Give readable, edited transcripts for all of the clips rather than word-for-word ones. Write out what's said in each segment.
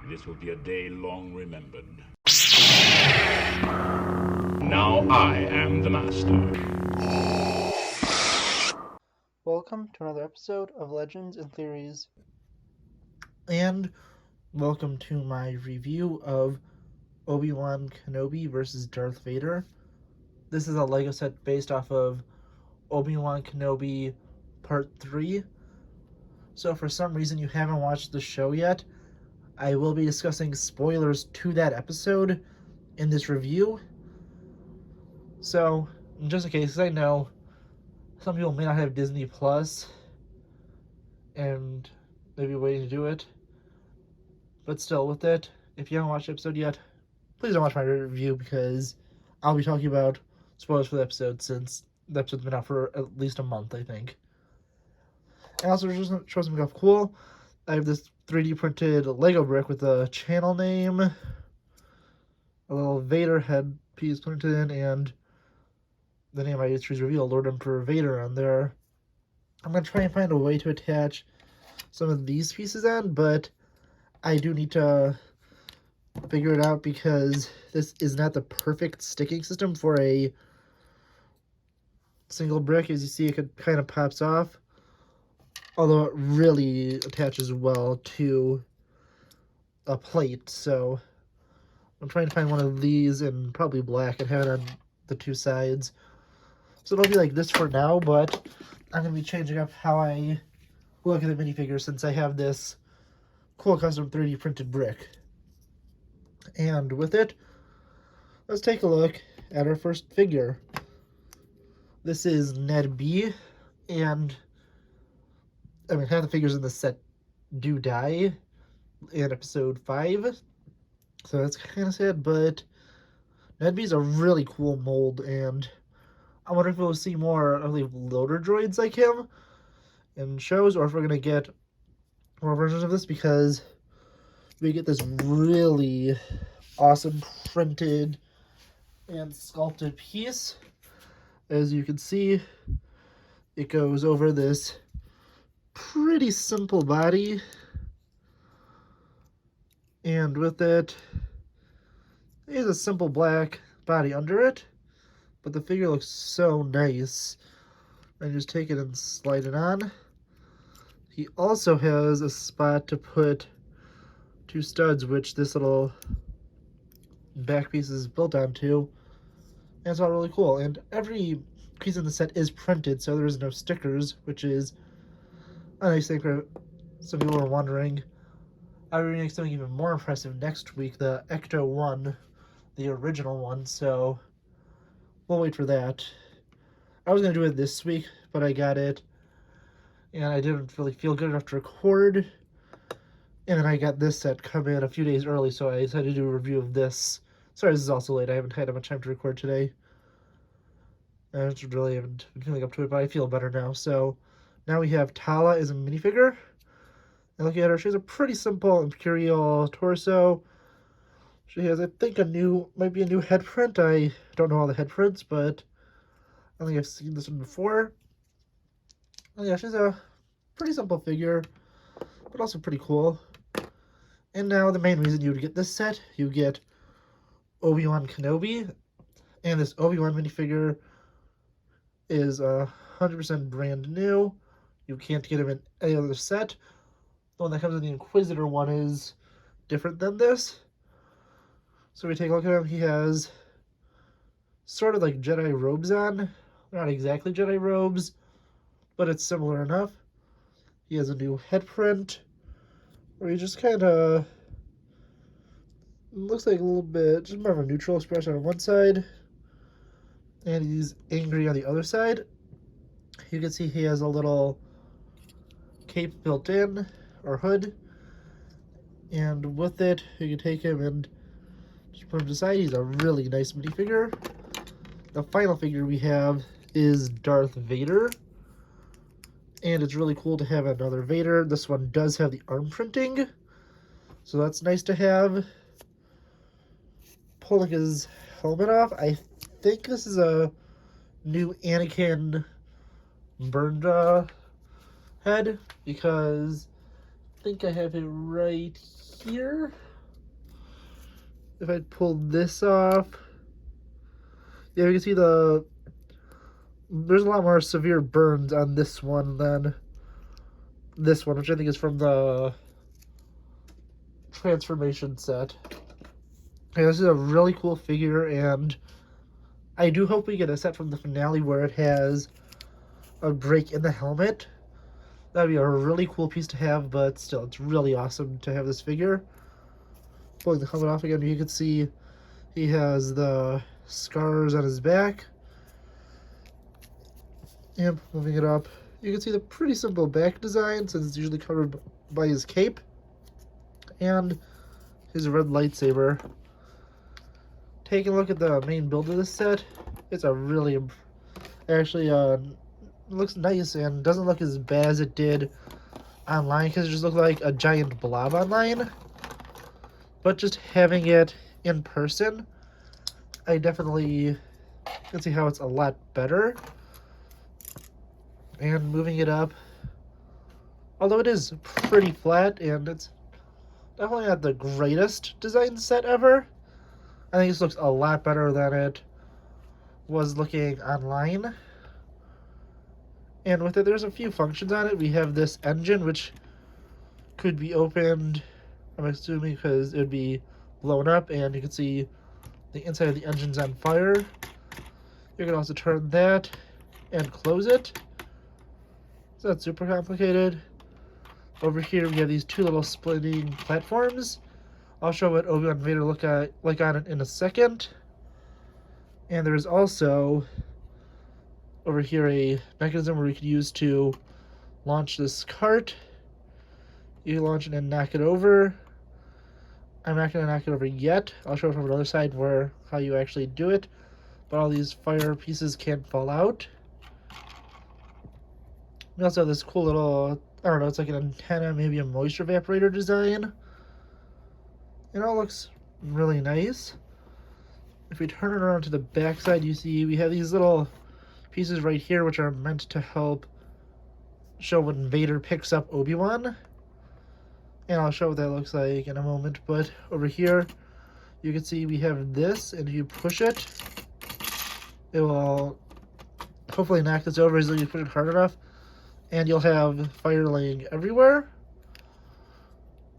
This will be a day long remembered. Now I am the master. Welcome to another episode of Legends and Theories. And welcome to my review of Obi-Wan Kenobi versus Darth Vader. This is a LEGO set based off of Obi-Wan Kenobi Part 3. So for some reason you haven't watched the show yet, I will be discussing spoilers to that episode in this review. So, just in case, I know some people may not have Disney Plus and maybe waiting to do it. But still, with it, if you haven't watched the episode yet, please don't watch my review because I'll be talking about spoilers for the episode since the episode's been out for at least a month, I think. And also, just to show something off cool, I have this 3D printed Lego brick with a channel name, a little Vader head piece printed in, and the name I used to reveal, Lord Emperor Vader, on there. I'm going to try and find a way to attach some of these pieces on, but I do need to figure it out because this is not the perfect sticking system for a single brick. As you see, it kind of pops off, although it really attaches well to a plate. So I'm trying to find one of these in probably black and have it on the two sides. So it'll be like this for now, but I'm going to be changing up how I look at the minifigure since I have this cool custom 3D printed brick. And with it, let's take a look at our first figure. This is Ned B, and I mean, half the figures in this set do die in episode 5, so that's kind of sad, but Ned B's a really cool mold, and I wonder if we'll see more of the loader droids like him in shows, or if we're going to get more versions of this, because we get this really awesome printed and sculpted piece. As you can see, it goes over this pretty simple body, and with it is a simple black body under it, but the figure looks so nice. And just take it and slide it on. He also has a spot to put two studs, which this little back piece is built onto, and it's all really cool. And every piece in the set is printed, so there's no stickers, which is a nice thing for some people who are wondering. I'll be doing something even more impressive next week, the Ecto 1, the original one, so we'll wait for that. I was going to do it this week, but I got it, and I didn't really feel good enough to record. And then I got this set come in a few days early, so I decided to do a review of this. Sorry, this is also late. I haven't had much time to record today. I just really haven't been feeling up to it, but I feel better now. So now we have Tala as a minifigure. And looking at her, she has a pretty simple Imperial torso. She has, I think, might be a new head print. I don't know all the head prints, but I think I've seen this one before. And yeah, she's a pretty simple figure, but also pretty cool. And now the main reason you would get this set, you get Obi-Wan Kenobi. And this Obi-Wan minifigure is 100% brand new. You can't get him in any other set. The one that comes in the Inquisitor one is different than this. So we take a look at him. He has sort of like Jedi robes on. Not exactly Jedi robes, but it's similar enough. He has a new head print, where he just kind of looks like a little bit, just more of a neutral expression on one side, and he's angry on the other side. You can see he has a little cape built in, or hood, and with it, you can take him and just put him to the side. He's a really nice minifigure. The final figure we have is Darth Vader, and it's really cool to have another Vader. This one does have the arm printing, so that's nice to have. Pulling his helmet off, I think this is a new Anakin burned head, because I think I have it right here. if I pull this off, yeah, you can see there's a lot more severe burns on this one than this one, which I think is from the transformation set. Yeah, this is a really cool figure, and I do hope we get a set from the finale where it has a break in the helmet. That'd be a really cool piece to have, but still, it's really awesome to have this figure. Pulling the helmet off again, you can see he has the scars on his back. And moving it up, you can see the pretty simple back design since it's usually covered by his cape and his red lightsaber. Taking a look at the main build of this set, it's a really, actually, looks nice and doesn't look as bad as it did online because it just looked like a giant blob online. But just having it in person, I definitely can see how it's a lot better. And moving it up, although it is pretty flat and it's definitely not the greatest design set ever, I think this looks a lot better than it was looking online. And with it, there's a few functions on it. We have this engine, which could be opened, I'm assuming, because it would be blown up, and you can see the inside of the engine's on fire. You can also turn that and close it. So that's super complicated. Over here, we have these two little splitting platforms. I'll show what Obi-Wan Vader look like on it in a second. And there's also over here a mechanism where we could use to launch this cart. You launch it and knock it over. I'm not going to knock it over yet. I'll show it from another side how you actually do it. But all these fire pieces can't fall out. We also have this cool little, I don't know, it's like an antenna, maybe a moisture evaporator design. It all looks really nice. If we turn it around to the back side, you see we have these little pieces right here which are meant to help show when Vader picks up Obi-Wan. And I'll show what that looks like in a moment. But over here, you can see we have this, and if you push it, it will hopefully knock this over as long as you push it hard enough. And you'll have fire laying everywhere.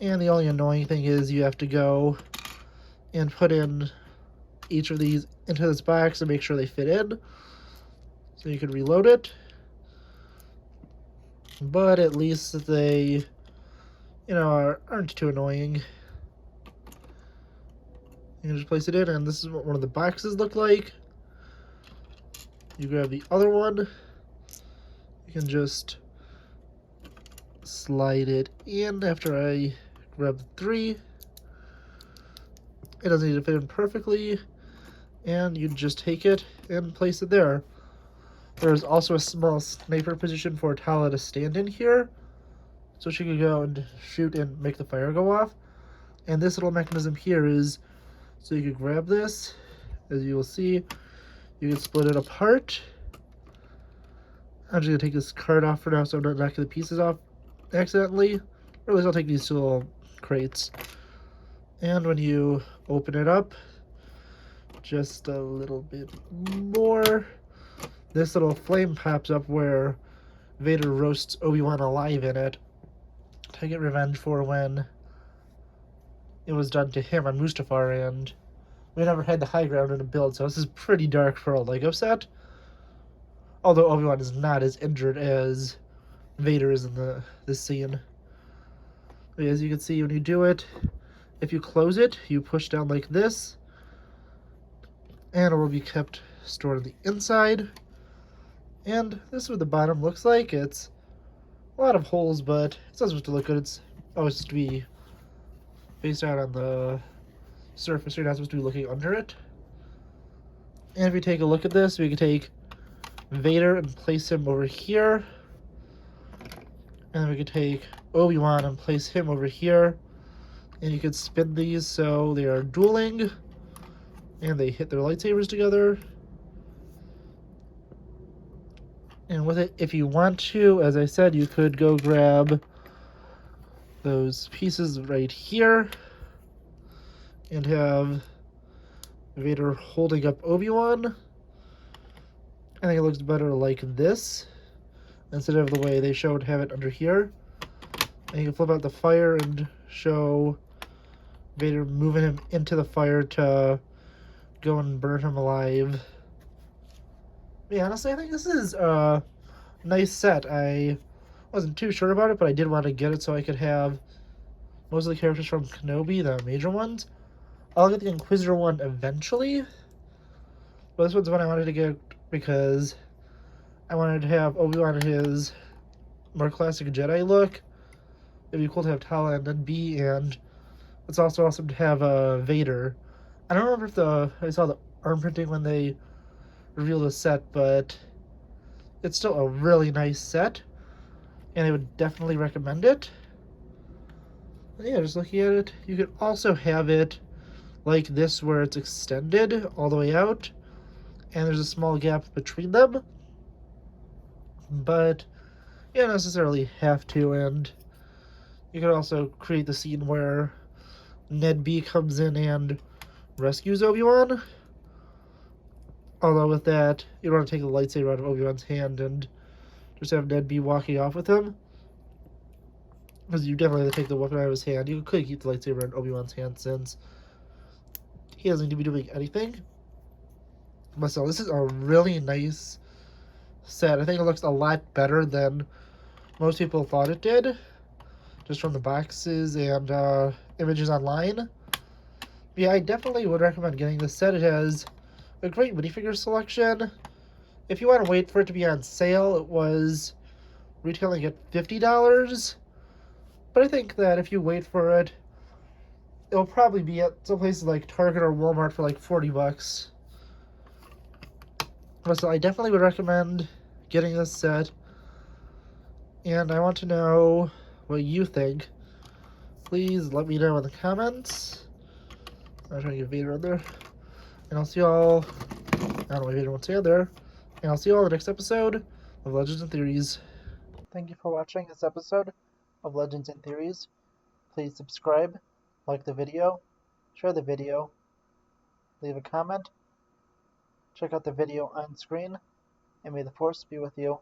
And the only annoying thing is you have to go and put in each of these into this box and make sure they fit in. So you can reload it. But at least they, aren't too annoying. You can just place it in, and this is what one of the boxes look like. You grab the other one. You can just slide it in after I grab the 3. It doesn't need to fit in perfectly, and you just take it and place it there. There's also a small sniper position for Tala to stand in here, so she could go and shoot and make the fire go off. And this little mechanism here is so you could grab this, as you will see, you can split it apart. I'm just going to take this card off for now so I'm not knocking the pieces off accidentally. Or at least I'll take these two little crates. And when you open it up, just a little bit more, this little flame pops up where Vader roasts Obi-Wan alive in it to get revenge for when it was done to him on Mustafar, and we never had the high ground in a build, so this is pretty dark for a Lego set. Although Obi-Wan is not as injured as Vader is in this scene. But as you can see, when you do it, if you close it, you push down like this, and it will be kept stored on the inside. And this is what the bottom looks like. It's a lot of holes, but it's not supposed to look good. It's always supposed to be face out on the surface. You're not supposed to be looking under it. And if you take a look at this, we can take Vader and place him over here. And then we can take Obi-Wan and place him over here. And you can spin these so they are dueling. And they hit their lightsabers together. And with it, if you want to, as I said, you could go grab those pieces right here. and have Vader holding up Obi-Wan. I think it looks better like this instead of the way they showed have it under here. And you can flip out the fire and show Vader moving him into the fire to go and burn him alive. Yeah, honestly, I think this is a nice set. I wasn't too sure about it, but I did want to get it so I could have most of the characters from Kenobi, the major ones. I'll get the Inquisitor one eventually, but this one's one I wanted to get because I wanted to have Obi-Wan in his more classic Jedi look. It'd be cool to have Tala and Ned B, and it's also awesome to have Vader. I don't remember if I saw the arm printing when they revealed the set, but it's still a really nice set, and I would definitely recommend it. And yeah, just looking at it, you could also have it like this where it's extended all the way out, and there's a small gap between them, but you don't necessarily have to. And you could also create the scene where Ned B comes in and rescues Obi-Wan. Although with that, you don't want to take the lightsaber out of Obi-Wan's hand and just have Ned B walking off with him, because you definitely have to take the weapon out of his hand. You could keep the lightsaber in Obi-Wan's hand since he doesn't need to be doing anything. But still, this is a really nice set. I think it looks a lot better than most people thought it did, just from the boxes and images online. But yeah, I definitely would recommend getting this set. It has a great minifigure selection. If you want to wait for it to be on sale, it was retailing at $50. But I think that if you wait for it, it'll probably be at some places like Target or Walmart for like 40 bucks. So I definitely would recommend getting this set. And I want to know what you think. Please let me know in the comments. I'm trying to get Vader on there. And I'll see y'all. I don't know why Vader won't stay on there. And I'll see y'all in the next episode of Legends and Theories. Thank you for watching this episode of Legends and Theories. Please subscribe, like the video, share the video, leave a comment, check out the video on screen, and may the Force be with you.